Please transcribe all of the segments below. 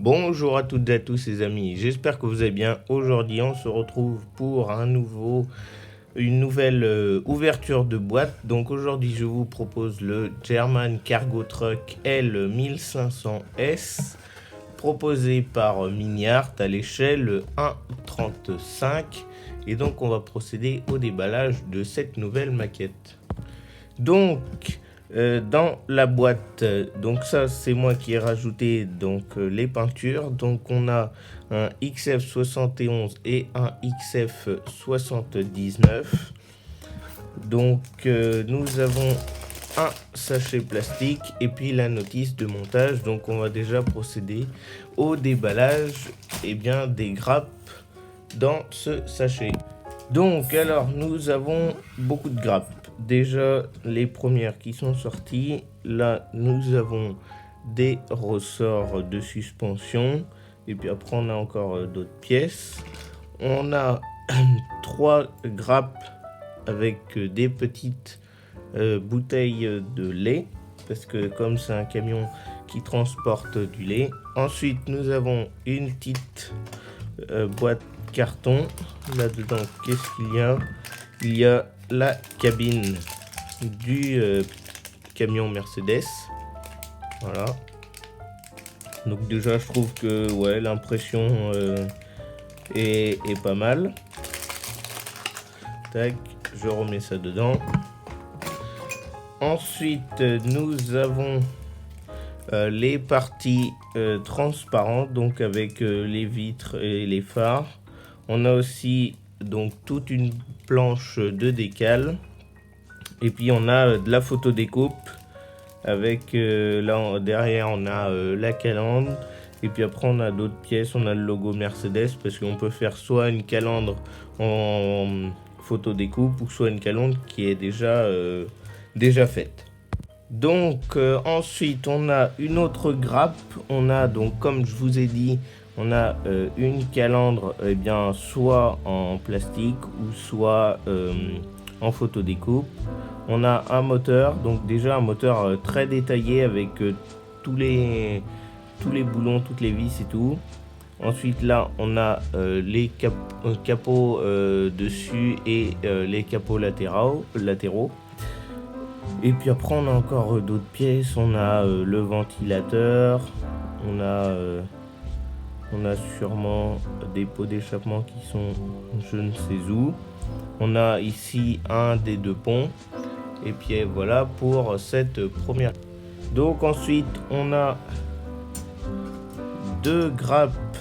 Bonjour à toutes et à tous les amis, j'espère que vous allez bien. Aujourd'hui on se retrouve pour une nouvelle ouverture de boîte. Donc aujourd'hui je vous propose le German Cargo Truck L1500S proposé par Mignard à l'échelle 1,35. Et donc on va procéder au déballage de cette nouvelle maquette. Donc dans la boîte, donc ça c'est moi qui ai rajouté les peintures. Donc on a un XF71 et un XF79. Donc nous avons un sachet plastique et puis la notice de montage. Donc on va déjà procéder au déballage des grappes dans ce sachet. Donc alors nous avons beaucoup de grappes. Déjà les premières qui sont sorties, là nous avons des ressorts de suspension et puis après on a encore d'autres pièces. On a 3 grappes avec des petites bouteilles de lait parce que comme c'est un camion qui transporte du lait. Ensuite nous avons une petite boîte carton. Là dedans qu'est-ce qu'il y a? Il y a la cabine du camion Mercedes. Voilà. Donc déjà je trouve que ouais, l'impression est pas mal. Tac, je remets ça dedans. Ensuite nous avons les parties transparentes, donc avec les vitres et les phares. On a aussi donc toute une planche de décale et puis on a de la photo découpe avec là derrière on a la calandre et puis après on a d'autres pièces. On a le logo Mercedes parce qu'on peut faire soit une calandre en photo découpe ou soit une calandre qui est déjà faite. Donc ensuite on a une autre grappe. On a donc, comme je vous ai dit, on a une calandre soit en plastique ou soit en photo découpe. On a un moteur, donc déjà un moteur très détaillé avec tous les boulons, toutes les vis et tout. Ensuite là on a les capots dessus et les capots latéraux. Et puis après on a encore d'autres pièces. On a le ventilateur, on a sûrement des pots d'échappement qui sont je ne sais où. On a ici un des deux ponts. Et puis voilà pour cette première. Donc ensuite on a 2 grappes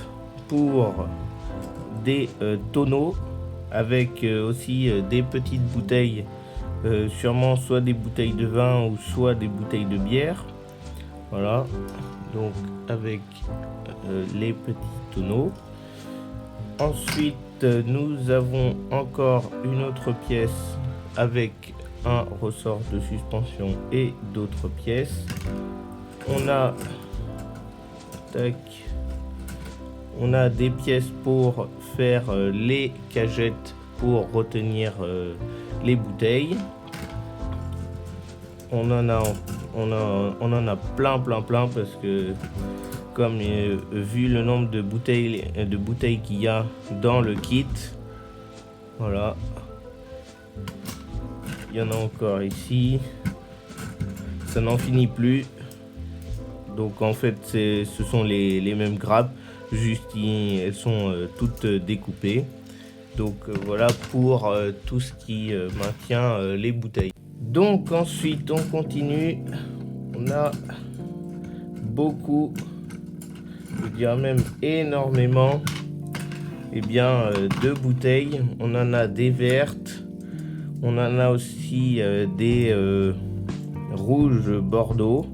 pour des tonneaux avec aussi des petites bouteilles, sûrement soit des bouteilles de vin ou soit des bouteilles de bière. Voilà, donc avec les petits tonneaux. Ensuite nous avons encore une autre pièce avec un ressort de suspension et d'autres pièces. On a des pièces pour faire les cagettes pour retenir les bouteilles. On en a plein parce que comme vu le nombre de bouteilles qu'il y a dans le kit, voilà, il y en a encore ici, ça n'en finit plus. Donc en fait ce sont les mêmes grappes, juste elles sont toutes découpées. Donc voilà pour tout ce qui maintient les bouteilles. Donc ensuite on continue. On a beaucoup, je dirais même énormément de bouteilles. On en a des vertes, on en a aussi des rouges bordeaux.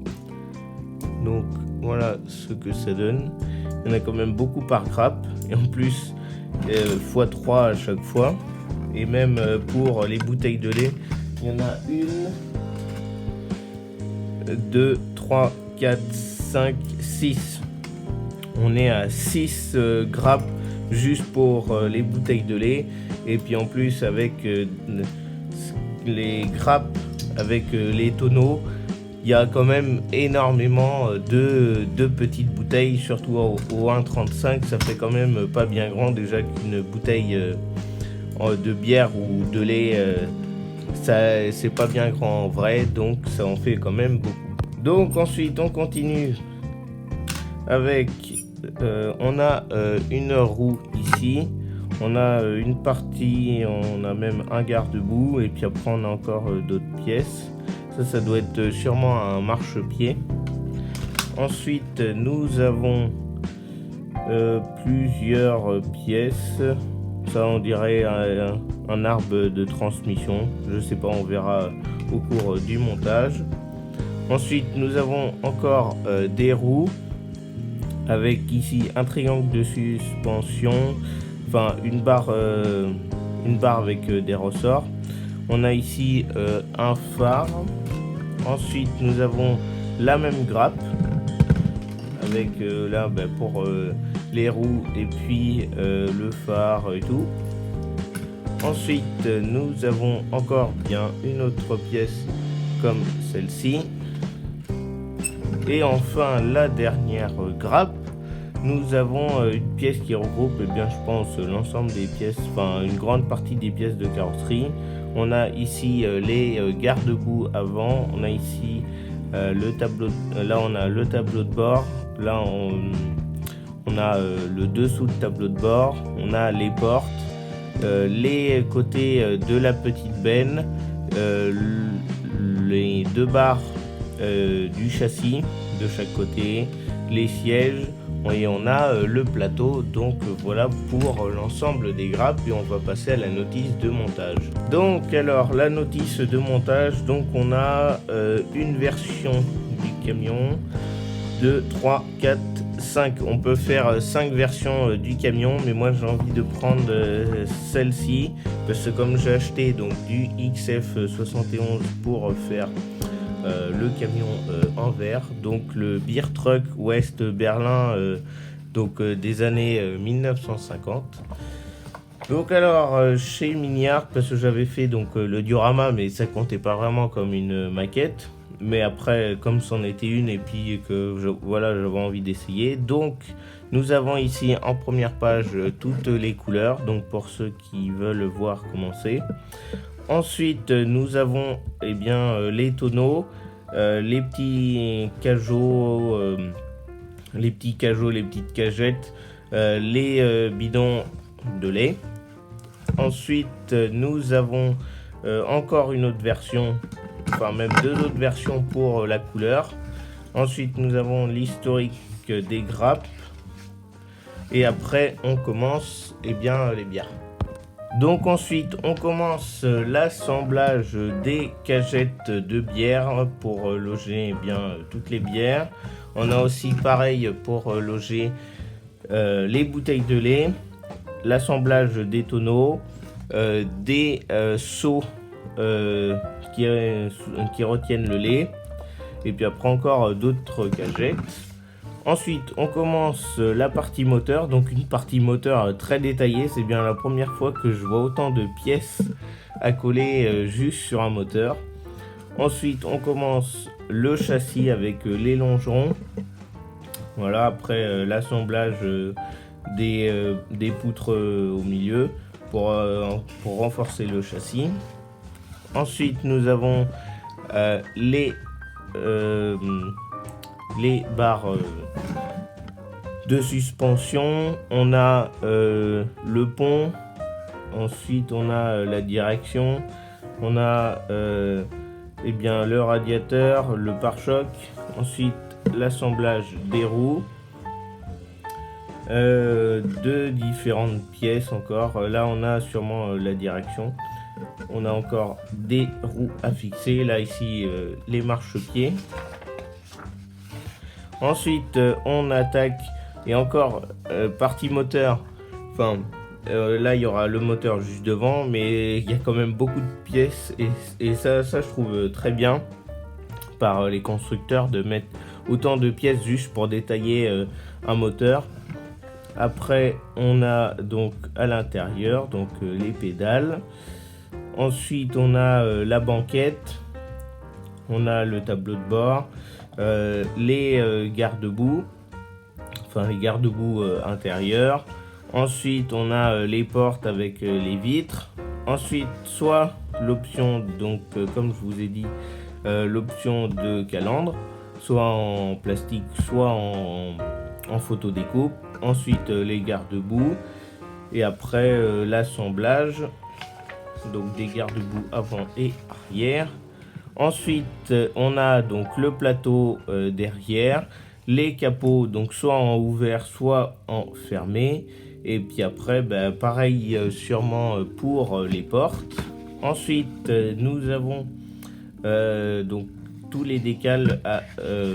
Donc voilà ce que ça donne. Il y en a quand même beaucoup par grappe et en plus x3 à chaque fois. Et même pour les bouteilles de lait, il y en a 1, 2, 3, 4, 5, 6. On est à 6 grappes juste pour les bouteilles de lait. Et puis en plus avec les grappes avec les tonneaux, il y a quand même énormément de petites bouteilles, surtout au 1,35, ça fait quand même pas bien grand. Déjà qu'une bouteille de bière ou de lait, ça c'est pas bien grand en vrai, donc ça en fait quand même beaucoup. Donc ensuite on continue avec, on a une roue ici, on a une partie, on a même un garde-boue, et puis après on a encore d'autres pièces. Ça doit être sûrement un marchepied. Ensuite nous avons plusieurs pièces. Ça on dirait un arbre de transmission, je sais pas, on verra au cours du montage. Ensuite nous avons encore des roues avec ici un triangle de suspension, enfin une barre avec des ressorts. On a ici un phare. Ensuite nous avons la même grappe avec là pour les roues et puis le phare et tout. Ensuite nous avons encore bien une autre pièce comme celle-ci. Et enfin la dernière grappe, nous avons une pièce qui regroupe, eh bien, je pense, l'ensemble des pièces, enfin une grande partie des pièces de carrosserie. On a ici les garde-boue avant, on a ici le tableau, là on a le tableau de bord, là on a le dessous de tableau de bord, on a les portes, les côtés de la petite benne, les deux barres du châssis de chaque côté, les sièges, et on a le plateau. Donc voilà pour l'ensemble des grappes, et on va passer à la notice de montage. Donc alors la notice de montage, donc on a une version du camion, 2, 3, 4, 5. On peut faire 5 versions du camion, mais moi j'ai envie de prendre celle-ci parce que comme j'ai acheté donc du XF71 pour faire le camion en verre, donc le Beer Truck West Berlin, donc des années 1950. Donc alors chez Mignard, parce que j'avais fait donc le diorama, mais ça comptait pas vraiment comme une maquette. Mais après, comme c'en était une, et puis que voilà, j'avais envie d'essayer. Donc nous avons ici en première page toutes les couleurs, donc pour ceux qui veulent voir comment c'est. Ensuite nous avons les tonneaux, les petits cajots, les petites cagettes, les bidons de lait. Ensuite nous avons encore une autre version, enfin même deux autres versions pour la couleur. Ensuite nous avons l'historique des grappes, et après on commence les bières. Donc ensuite on commence l'assemblage des cagettes de bière pour loger toutes les bières. On a aussi pareil pour loger les bouteilles de lait, l'assemblage des tonneaux, des seaux qui retiennent le lait, et puis après encore d'autres cagettes. Ensuite on commence la partie moteur, donc une partie moteur très détaillée. C'est bien la première fois que je vois autant de pièces à coller juste sur un moteur. Ensuite on commence le châssis avec les longerons. Voilà, après l'assemblage des poutres au milieu pour renforcer le châssis. Ensuite nous avons les barres de suspension, on a le pont, ensuite on a la direction, on a le radiateur, le pare-choc, ensuite l'assemblage des roues, de différentes pièces encore. Là on a sûrement la direction, on a encore des roues à fixer, là ici les marchepieds. Ensuite on attaque, et encore partie moteur, enfin là il y aura le moteur juste devant, mais il y a quand même beaucoup de pièces, et ça je trouve très bien par les constructeurs de mettre autant de pièces juste pour détailler un moteur. Après on a donc à l'intérieur donc les pédales. Ensuite on a la banquette, on a le tableau de bord, les garde-boue, enfin les garde-boue intérieurs. Ensuite, on a les portes avec les vitres. Ensuite, soit l'option, donc comme je vous ai dit, l'option de calandre, soit en plastique, soit en photo découpe. Ensuite, les garde-boue. Et après, l'assemblage, donc des garde-boue avant et arrière. Ensuite, on a donc le plateau derrière, les capots, donc soit en ouvert, soit en fermé. Et puis après, pareil sûrement pour les portes. Ensuite, nous avons donc tous les décals à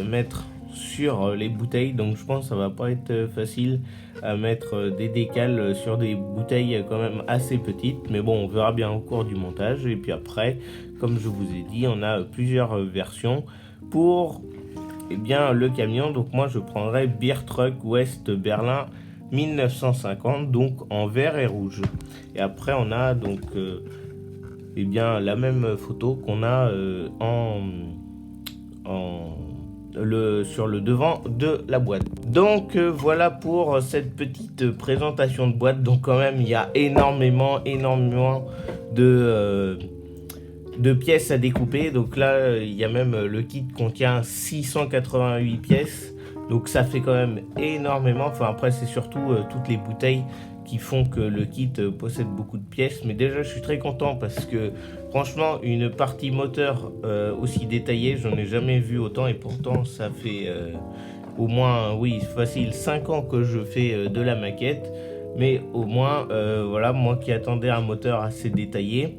mettre sur les bouteilles. Donc je pense que ça va pas être facile à mettre des décals sur des bouteilles quand même assez petites. Mais bon, on verra bien au cours du montage. Et puis après, comme je vous ai dit, on a plusieurs versions pour le camion. Donc moi, je prendrai Beer Truck West Berlin 1950, donc en vert et rouge. Et après, on a donc la même photo qu'on a sur le devant de la boîte. Donc voilà pour cette petite présentation de boîte. Donc quand même, il y a énormément de pièces à découper. Donc là, il y a même le kit contient 688 pièces. Donc ça fait quand même énormément. Enfin après, c'est surtout toutes les bouteilles qui font que le kit possède beaucoup de pièces. Mais déjà, je suis très content parce que franchement, une partie moteur aussi détaillée, j'en ai jamais vu autant. Et pourtant, ça fait au moins, oui, facile 5 ans que je fais de la maquette. Mais au moins, voilà, moi qui attendais un moteur assez détaillé.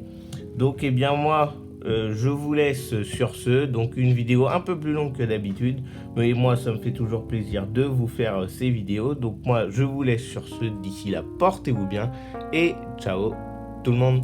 Donc, moi, je vous laisse sur ce. Donc, une vidéo un peu plus longue que d'habitude. Mais moi, ça me fait toujours plaisir de vous faire ces vidéos. Donc, moi, je vous laisse sur ce. D'ici là, portez-vous bien. Et ciao tout le monde.